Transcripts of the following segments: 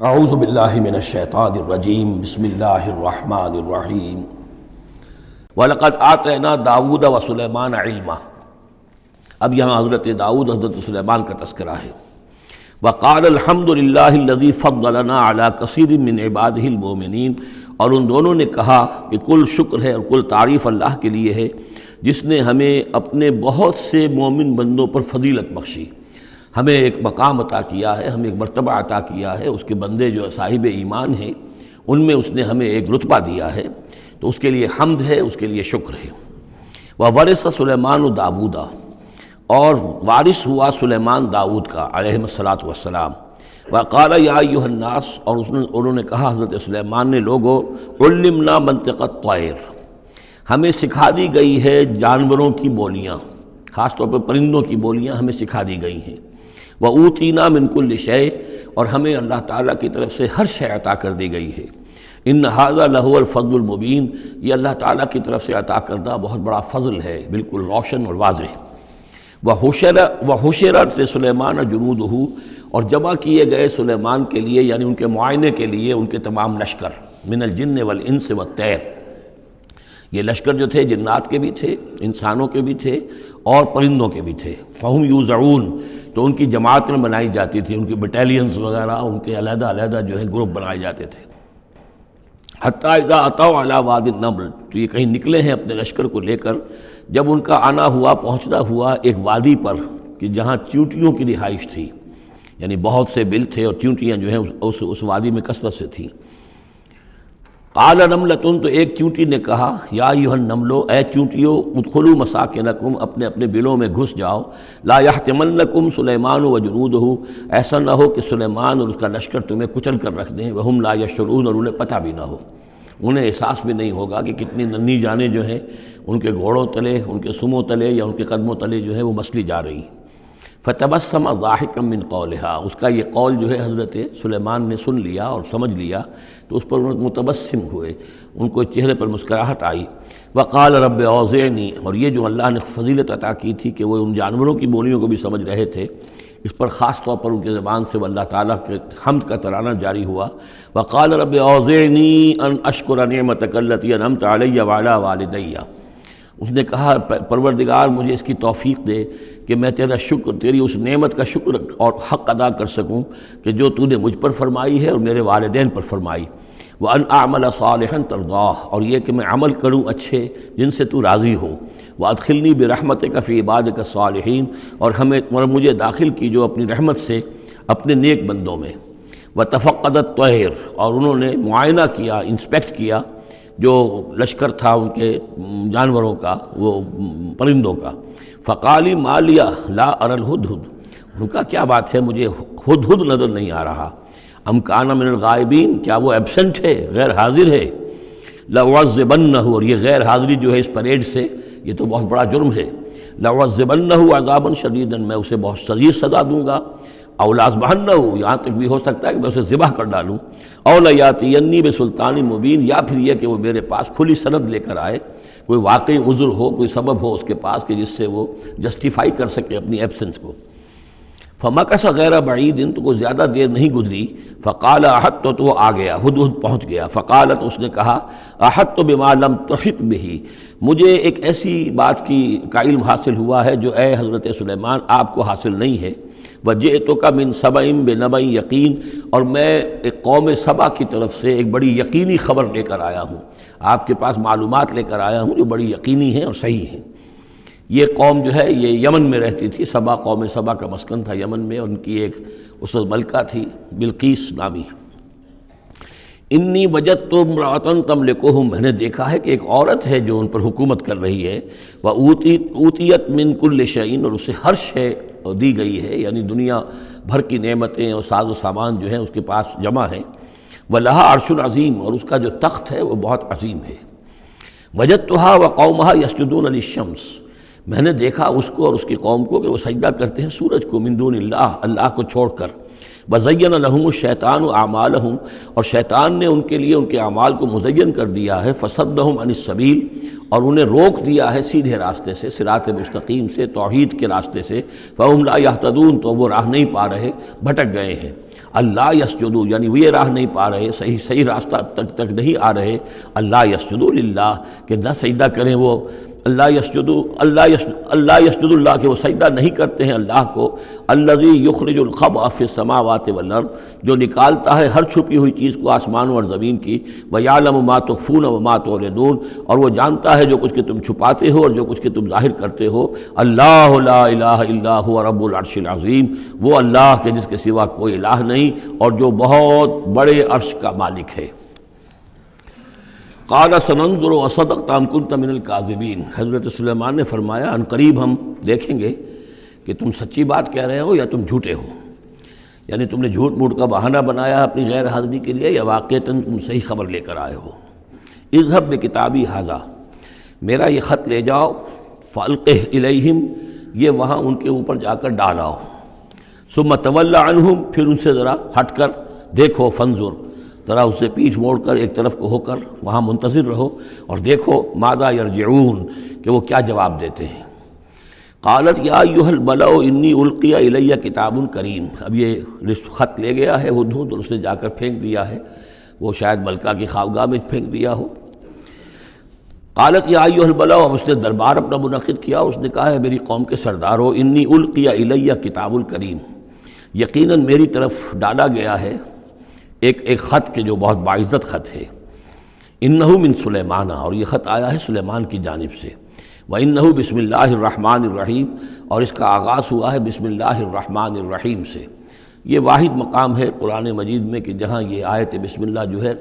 اعوذ باللہ من الشیطان الرجیم بسم اللہ الرحمن الرحیم وَلَقَدْ آتَيْنَا داؤد وسلیمان علما۔ اب یہاں حضرت داؤد حضرت سلیمان کا تذکرہ ہے۔ وَقَالَ الْحَمْدُ لِلَّهِ الَّذِي فَضَّلَنَا عَلَى كَثِيرٍ مِّنْ عِبَادِهِ الْمُؤْمِنِينَ، اور ان دونوں نے کہا کہ کل شکر ہے اور کل تعریف اللہ کے لیے ہے جس نے ہمیں اپنے بہت سے مومن بندوں پر فضیلت بخشی، ہمیں ایک مقام عطا کیا ہے، ہمیں ایک مرتبہ عطا کیا ہے۔ اس کے بندے جو صاحب ایمان ہیں ان میں اس نے ہمیں ایک رتبہ دیا ہے، تو اس کے لیے حمد ہے، اس کے لیے شکر ہے۔ وَوَرِثَ سُلَيْمَانُ دَاوُودَ، اور وارث ہوا سلیمان داؤد کا علیہ الصلاۃ والسلام۔ وَقَالَ يَا أَيُّهَا النَّاسُ، اور انہوں نے کہا حضرت سلیمان نے، لوگو عُلِّمْنَا مَنطِقَ الطَّيْرِ، ہمیں سکھا دی گئی ہے جانوروں کی بولیاں، خاص طور پر پرندوں کی بولیاں ہمیں سکھا دی گئی ہیں۔ وَأُوتِينَا مِن كُلِّ شَيْءٍ، اور ہمیں اللہ تعالیٰ کی طرف سے ہر شے عطا کر دی گئی ہے۔ إِنَّ هَذَا لَهُوَ الْفَضْلُ الْمُبِينُ، یہ اللہ تعالیٰ کی طرف سے عطا کردہ بہت بڑا فضل ہے، بالکل روشن اور واضح۔ وَحُشِرَتْ لِسُلَيْمَانَ جُنُودُهُ، اور جمع کیے گئے سلیمان کے لیے، یعنی ان کے معائنے کے لیے، ان کے تمام لشکر، من الجن والانس والطیر، یہ لشکر جو تھے جنات کے بھی تھے، انسانوں کے بھی تھے اور پرندوں کے بھی تھے۔ فَهُمْ يُوزَعُونَ، تو ان کی جماعتیں بنائی جاتی تھیں، ان کی بٹالینز وغیرہ، ان کے علیحدہ علیحدہ جو ہے گروپ بنائے جاتے تھے۔ حتیٰ اذا اتوا علی وادی النمل، تو یہ کہیں نکلے ہیں اپنے لشکر کو لے کر، جب ان کا آنا ہوا، پہنچنا ہوا ایک وادی پر کہ جہاں چیونٹیوں کی رہائش تھی، یعنی بہت سے بل تھے اور چیونٹیاں جو ہیں اس وادی میں کثرت سے تھیں۔ قال نملۃ، تو ایک چیونٹی نے کہا، یا ایھا النمل، اے چیونٹیوں، ادخلوا مساکنکم، اپنے اپنے بلوں میں گھس جاؤ، لا یحطمنکم سلیمان وجنودہ، ایسا نہ ہو کہ سلیمان اور اس کا لشکر تمہیں کچل کر رکھ دیں، وہم لا یشعرون، اور انہیں پتہ بھی نہ ہو، انہیں احساس بھی نہیں ہوگا کہ کتنی ننھی جانیں جو ہیں ان کے گھوڑوں تلے، ان کے سموں تلے یا ان کے قدموں تلے جو ہے وہ مسلی جا رہی ہیں۔ فتبسم ضاحکا من قولها، اس کا یہ قول جو ہے حضرت سلیمان نے سن لیا اور سمجھ لیا، تو اس پر متبسم ہوئے، ان کو چہرے پر مسکراہٹ آئی۔ وقال رب اوزعنی، اور یہ جو اللہ نے فضیلت عطا کی تھی کہ وہ ان جانوروں کی بولیوں کو بھی سمجھ رہے تھے، اس پر خاص طور پر ان کی زبان سے وہ اللہ تعالیٰ کے حمد کا ترانہ جاری ہوا۔ وقال رب اوزعنی ان اشکر نعمتک التی انعمت علی وعلی والدی، اس نے کہا پروردگار مجھے اس کی توفیق دے کہ میں تیرا شکر، تیری اس نعمت کا شکر اور حق ادا کر سکوں کہ جو تو نے مجھ پر فرمائی ہے اور میرے والدین پر فرمائی۔ وَأَنْ أَعْمَلَ صَالِحًا تَرْضَاهُ، اور یہ کہ میں عمل کروں اچھے جن سے تو راضی ہو۔ وَأَدْخِلْنِي بِرَحْمَتِكَ فِي عِبَادِكَ الصَّالِحِينَ، اور مجھے داخل کیجو اپنی رحمت سے اپنے نیک بندوں میں۔ وَتَفَقَّدَ الطَّيْرَ، اور انہوں نے معائنہ کیا، انسپیکٹ کیا جو لشکر تھا ان کے جانوروں کا، وہ پرندوں کا۔ فقالی ما لیا لا اری الہدہد، ان کا کیا بات ہے مجھے ہدہد نظر نہیں آ رہا۔ ام کان من الغائبین، کیا وہ ایبسنٹ ہے، غیر حاضر ہے۔ لأعذبنہ، اور یہ غیر حاضری جو ہے اس پریڈ سے، یہ تو بہت بڑا جرم ہے۔ لأعذبنہ عذابا شدیدا، میں اسے بہت شدید سزا دوں گا۔ او لأذبحنہ، یہاں تک بھی ہو سکتا ہے کہ میں اسے ذبح کر ڈالوں۔ او لیاتینی بسلطان مبین، یا پھر یہ کہ وہ میرے پاس کھلی سند لے کر آئے، کوئی واقعی عذر ہو، کوئی سبب ہو اس کے پاس کہ جس سے وہ جسٹیفائی کر سکے اپنی ایبسنس کو۔ فمکث غیر بعید، تو کوئی زیادہ دیر نہیں گزری۔ فقال احطت، تو وہ آ گیا، ہدہد پہنچ گیا۔ فقالت، اس نے کہا، احطت بما لم تحط به، مجھے ایک ایسی بات کا علم حاصل ہوا ہے جو اے حضرت سلیمان آپ کو حاصل نہیں ہے۔ وجئتک من سبأ بنبأ یقین، اور میں ایک قوم سبا کی طرف سے ایک بڑی یقینی خبر لے کر آیا ہوں، آپ کے پاس معلومات لے کر آیا ہوں جو بڑی یقینی ہیں اور صحیح ہیں۔ یہ قوم جو ہے یہ یمن میں رہتی تھی، سبا، قوم سبا کا مسکن تھا یمن میں، ان کی ایک اس وقت ملکہ تھی بلقیس نامی۔ انی وجدت امرأۃ تملکہم، میں نے دیکھا ہے کہ ایک عورت ہے جو ان پر حکومت کر رہی ہے۔ وأوتیت من کل شیء، اور اسے ہر شے دی گئی ہے، یعنی دنیا بھر کی نعمتیں اور ساز و سامان جو ہیں اس کے پاس جمع ہیں۔ وَلَهَا عَرْشٌ عَظِيمٌ، اور اس کا جو تخت ہے وہ بہت عظیم ہے۔ وَجَدتُّهَا وَقَوْمَهَا يَسْجُدُونَ لِلشَّمْسِ، میں نے دیکھا اس کو اور اس کی قوم کو کہ وہ سجدہ کرتے ہیں سورج کو، من دون اللہ، اللہ کو چھوڑ کر۔ وَزَيَّنَ لَهُمُ الشَّيْطَانُ أَعْمَالَهُمْ، اور شیطان نے ان کے لیے ان کے اعمال کو مزین کر دیا ہے۔ فَصَدَّهُمْ عَنِ السَّبِيلِ، اور انہیں روک دیا ہے سیدھے راستے سے، صراط مستقیم سے، توحید کے راستے سے، فَهُمْ لَا يَهْتَدُونَ تو وہ راہ نہیں پا رہے، بھٹک گئے ہیں۔ اللہ یسجدوا یعنی وہ یہ راہ نہیں پا رہے، صحیح راستہ تک نہیں آ رہے، اللہ یسجدوا للہ کہ نہ سجدہ کریں وہ، اللہ یسجد اللہ کہ وہ سجدہ نہیں کرتے ہیں اللہ کو، الذی یخرج الخبء فی السماوات والارض جو نکالتا ہے ہر چھپی ہوئی چیز کو آسمانوں اور زمین کی، ویعلم ما تخفون وما تعلنون اور وہ جانتا ہے جو کچھ کہ تم چھپاتے ہو اور جو کچھ کہ تم ظاہر کرتے ہو، اللہ لا الہ الا هو رب العرش العظیم وہ اللہ کے جس کے سوا کوئی الہ نہیں اور جو بہت بڑے عرش کا مالک ہے۔ قال سننظر اصدقت ام كنت من الكاذبین حضرت سلیمان نے فرمایا ان قریب ہم دیکھیں گے کہ تم سچی بات کہہ رہے ہو یا تم جھوٹے ہو، یعنی تم نے جھوٹ موٹ کا بہانہ بنایا اپنی غیر حاضری کے لیے یا واقعتاً تم صحیح خبر لے کر آئے ہو۔ اذهب بکتابی ھذا میرا یہ خط لے جاؤ، فالقہ الیہم یہ وہاں ان کے اوپر جا کر ڈالاؤ، ثم تول عنہم پھر ان سے ذرا ہٹ کر دیکھو، فانظر ذرا اس سے پیٹھ موڑ کر ایک طرف کو ہو کر وہاں منتظر رہو اور دیکھو ماذا یرجعون کہ وہ کیا جواب دیتے ہیں۔ قالت یا ایھا الملأ انی القی الی کتاب کریم اب یہ خط لے گیا ہے ہدہد اور اس نے جا کر پھینک دیا ہے، وہ شاید ملکہ کی خوابگاہ میں پھینک دیا ہو۔ قالت یا ایھا الملأ اب اس نے دربار اپنا منعقد کیا، اس نے کہا ہے میری قوم کے سردارو انی القی الی کتاب الکریم یقیناً میری طرف ڈالا گیا ہے ایک خط کے جو بہت باعزت خط ہے، انہ من سلیمان اور یہ خط آیا ہے سلیمان کی جانب سے، وانہ بسم اللہ الرحمن الرحیم اور اس کا آغاز ہوا ہے بسم اللہ الرحمن الرحیم سے۔ یہ واحد مقام ہے قرآن مجید میں کہ جہاں یہ آیت بسم اللہ جو ہے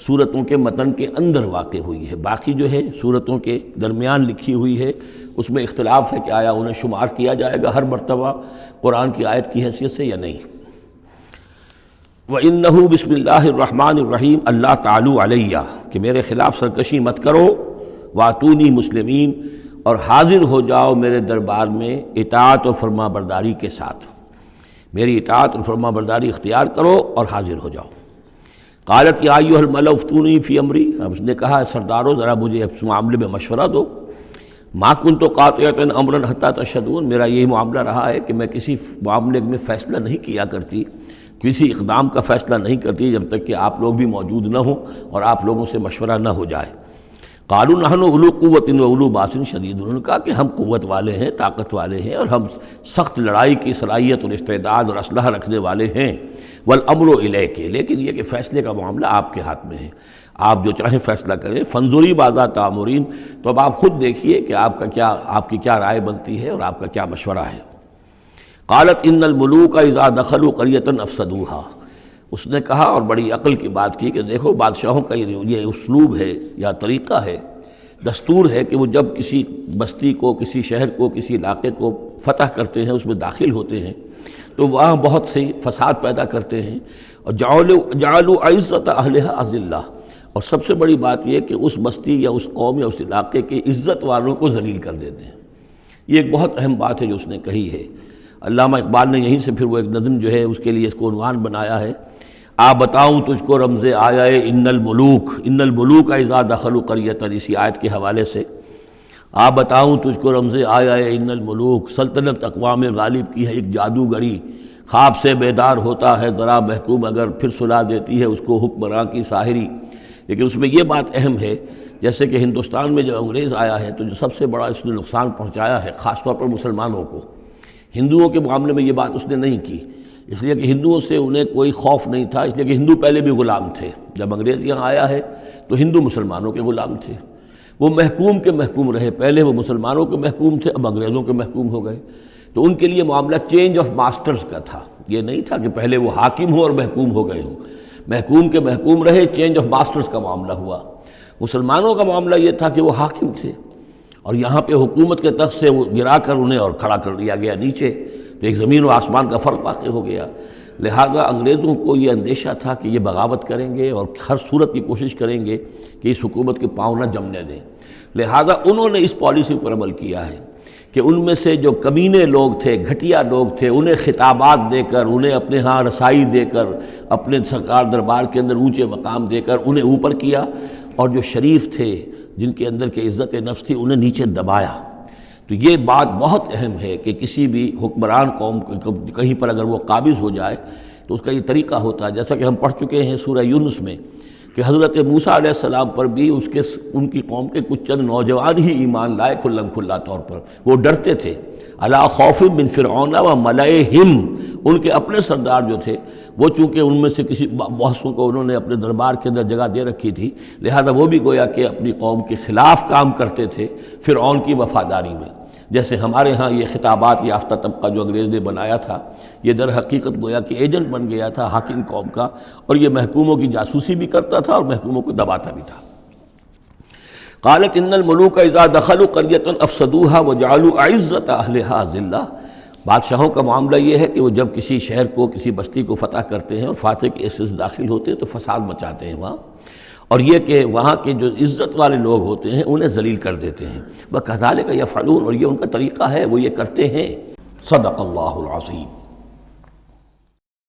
سورتوں کے متن کے اندر واقع ہوئی ہے، باقی جو ہے سورتوں کے درمیان لکھی ہوئی ہے، اس میں اختلاف ہے کہ آیا انہیں شمار کیا جائے گا ہر مرتبہ قرآن کی آیت کی حیثیت سے یا نہیں۔ وَإِنَّهُ بسم اللہ الرحمن الرحیم اللہ تعالی علیہ کہ میرے خلاف سرکشی مت کرو، وَأْتُونِي مسلمین اور حاضر ہو جاؤ میرے دربار میں اطاعت و فرما برداری کے ساتھ، میری اطاعت اور فرما برداری اختیار کرو اور حاضر ہو جاؤ۔ قالت یا ایھا الملأ افتونی فی امری اب اس نے کہا سردارو ذرا مجھے اس معاملے میں مشورہ دو، ما کنت قاطعۃ امرا حتی تشہدون میرا یہی معاملہ رہا ہے کہ میں کسی معاملے میں فیصلہ نہیں کیا کرتی، کسی اقدام کا فیصلہ نہیں کرتی جب تک کہ آپ لوگ بھی موجود نہ ہوں اور آپ لوگوں سے مشورہ نہ ہو جائے۔ قالوا نحن اولو قوت و اولو باس شدید انہوں نے کہا کہ ہم قوت والے ہیں، طاقت والے ہیں اور ہم سخت لڑائی کی صلاحیت اور استعداد اور اسلحہ رکھنے والے ہیں، والامر الیک لیکن یہ کہ فیصلے کا معاملہ آپ کے ہاتھ میں ہے، آپ جو چاہیں فیصلہ کریں، فانظری ماذا تأمرین تو اب آپ خود دیکھیے کہ آپ کی کیا رائے بنتی ہے اور آپ کا کیا مشورہ ہے۔ قالت ان الملوک اذا دخلوا قریۃ افسدوها اس نے کہا اور بڑی عقل کی بات کی کہ دیکھو بادشاہوں کا یہ اسلوب ہے یا طریقہ ہے، دستور ہے کہ وہ جب کسی بستی کو، کسی شہر کو، کسی علاقے کو فتح کرتے ہیں، اس میں داخل ہوتے ہیں تو وہاں بہت سے فساد پیدا کرتے ہیں، اور جعلوا عزت اہلھا اذلہ اور سب سے بڑی بات یہ کہ اس بستی یا اس قوم یا اس علاقے کے عزت والوں کو ذلیل کر دیتے ہیں۔ یہ ایک بہت اہم بات ہے جو اس نے کہی ہے۔ علامہ اقبال نے یہیں سے پھر وہ ایک نظم جو ہے اس کے لیے اس کو عنوان بنایا ہے، آ بتاؤں تجھ کو رمز آیا ان الملوک اذا دخلوا قریۃ اسی آیت کے حوالے سے، آ بتاؤں تجھ کو رمز آیا ان الملوک سلطنت اقوام غالب کی ہے ایک جادوگری، خواب سے بیدار ہوتا ہے ذرا محکوم اگر پھر سلا دیتی ہے اس کو حکمراں کی ساحری۔ لیکن اس میں یہ بات اہم ہے جیسے کہ ہندوستان میں جب انگریز آیا ہے تو جو سب سے بڑا اس نے نقصان پہنچایا ہے خاص طور پر مسلمانوں کو، ہندوؤں کے معاملے میں یہ بات اس نے نہیں کی، اس لیے کہ ہندوؤں سے انہیں کوئی خوف نہیں تھا، اس لیے کہ ہندو پہلے بھی غلام تھے، جب انگریز یہاں آیا ہے تو ہندو مسلمانوں کے غلام تھے، وہ محکوم کے محکوم رہے، پہلے وہ مسلمانوں کے محکوم تھے اب انگریزوں کے محکوم ہو گئے، تو ان کے لیے معاملہ چینج آف ماسٹرز کا تھا، یہ نہیں تھا کہ پہلے وہ حاکم ہو اور محکوم ہو گئے ہوں، محکوم کے محکوم رہے، چینج آف ماسٹرز کا معاملہ ہوا۔ مسلمانوں کا معاملہ یہ تھا کہ وہ حاکم تھے اور یہاں پہ حکومت کے تخت سے وہ گرا کر انہیں اور کھڑا کر دیا گیا نیچے، تو ایک زمین و آسمان کا فرق واقع ہو گیا۔ لہذا انگریزوں کو یہ اندیشہ تھا کہ یہ بغاوت کریں گے اور ہر صورت کی کوشش کریں گے کہ اس حکومت کے پاؤں نہ جمنے دیں، لہذا انہوں نے اس پالیسی پر عمل کیا ہے کہ ان میں سے جو کمینے لوگ تھے، گھٹیا لوگ تھے، انہیں خطابات دے کر، انہیں اپنے ہاں رسائی دے کر، اپنے سرکار دربار کے اندر اونچے مقام دے کر انہیں اوپر کیا، اور جو شریف تھے، جن کے اندر کی عزت نفس تھی انہیں نیچے دبایا۔ تو یہ بات بہت اہم ہے کہ کسی بھی حکمران قوم کہیں پر اگر وہ قابض ہو جائے تو اس کا یہ طریقہ ہوتا ہے، جیسا کہ ہم پڑھ چکے ہیں سورہ یونس میں کہ حضرت موسیٰ علیہ السلام پر بھی ان کی قوم کے کچھ چند نوجوان ہی ایمان لائے کھلم کھلا طور پر، وہ ڈرتے تھے۔ الا خوف من فرعون و ملئہم، ان کے اپنے سردار جو تھے وہ چونکہ ان میں سے کسی بحثوں کو انہوں نے اپنے دربار کے اندر جگہ دے رکھی تھی، لہذا وہ بھی گویا کہ اپنی قوم کے خلاف کام کرتے تھے فرعون کی وفاداری میں۔ جیسے ہمارے ہاں یہ خطابات یافتہ طبقہ جو انگریز نے بنایا تھا، یہ در حقیقت گویا کہ ایجنٹ بن گیا تھا حاکم قوم کا، اور یہ محکوموں کی جاسوسی بھی کرتا تھا اور محکوموں کو دباتا بھی تھا۔ قالت ان الملوک اذا دخلوا قرية افسدوها وجعلوا اعزة اهلها ذلہ، بادشاہوں کا معاملہ یہ ہے کہ وہ جب کسی شہر کو کسی بستی کو فتح کرتے ہیں اور فاتح کے حصے سے داخل ہوتے ہیں تو فساد مچاتے ہیں وہاں، اور یہ کہ وہاں کے جو عزت والے لوگ ہوتے ہیں انہیں ذلیل کر دیتے ہیں۔ وَكَذَلِكَ يَفْعَلُونَ، اور یہ ان کا طریقہ ہے، وہ یہ کرتے ہیں۔ صدق اللہ العظیم۔